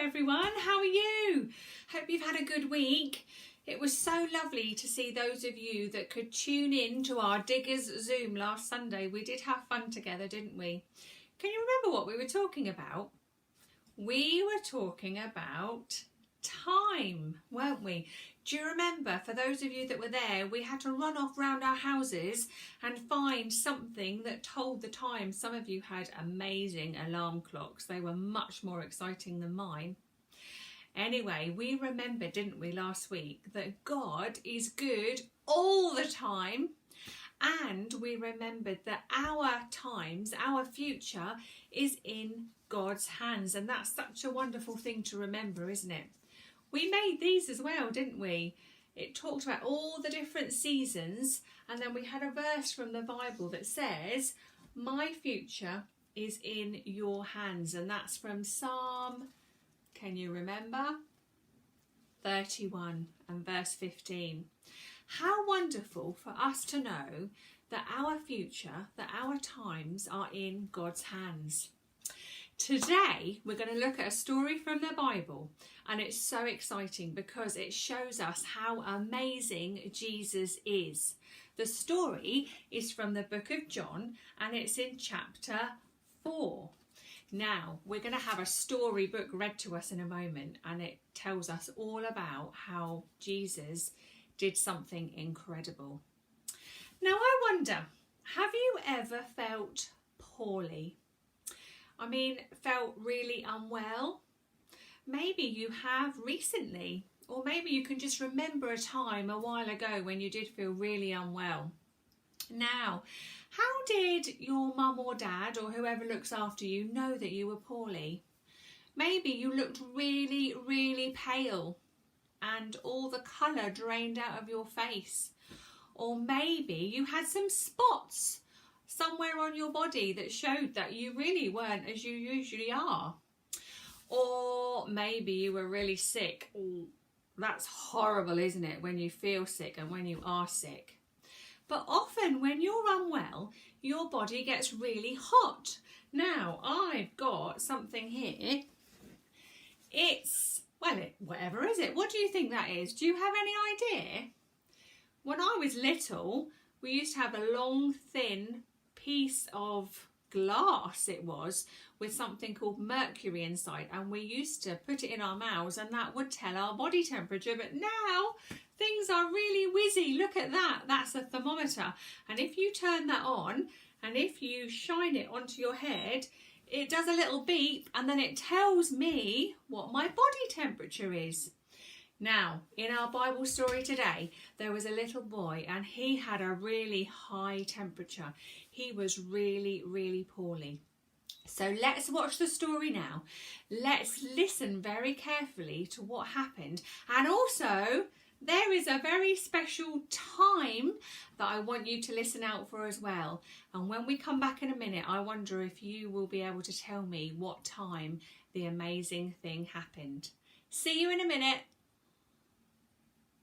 everyone, how are you? Hope you've had a good week. It was so lovely to see those of you that could tune in to our Diggers Zoom last Sunday. We did have fun together, didn't we? Can you remember what we were talking about? We were talking about time, weren't we? Do you remember, for those of you that were there, we had to run off round our houses and find something that told the time. Some of you had amazing alarm clocks. They were much more exciting than mine. Anyway, we remembered, didn't we, last week, that God is good all the time. And we remembered that our times, our future, is in God's hands. And that's such a wonderful thing to remember, isn't it? We made these as well, didn't we? It talked about all the different seasons, and then we had a verse from the Bible that says, my future is in your hands. And that's from Psalm, can you remember? 31 and verse 15. How wonderful for us to know that our future, that our times are in God's hands. Today, we're going to look at a story from the Bible, and it's so exciting because it shows us how amazing Jesus is. The story is from the book of John, and it's in chapter 4. Now, we're going to have a storybook read to us in a moment, and it tells us all about how Jesus did something incredible. Now, I wonder, have you ever felt poorly? I mean, felt really unwell? Maybe you have recently, or maybe you can just remember a time a while ago when you did feel really unwell. Now, how did your mum or dad or whoever looks after you know that you were poorly? Maybe you looked really, really pale and all the colour drained out of your face. Or maybe you had some spots somewhere on your body that showed that you really weren't as you usually are. Or maybe you were really sick. Ooh, that's horrible, isn't it, when you feel sick and when you are sick. But often when you're unwell, your body gets really hot. Now, I've got something here. It's, well, whatever is it? What do you think that is? Do you have any idea? When I was little, we used to have a long, thin piece of glass, it was, with something called mercury inside, and we used to put it in our mouths and that would tell our body temperature. But now things are really whizzy. Look at that, that's a thermometer, and if you turn that on and if you shine it onto your head, it does a little beep and then it tells me what my body temperature is. Now, in our Bible story today, there was a little boy and he had a really high temperature. He was really, really poorly. So let's watch the story now. Let's listen very carefully to what happened. And also, there is a very special time that I want you to listen out for as well. And when we come back in a minute, I wonder if you will be able to tell me what time the amazing thing happened. See you in a minute.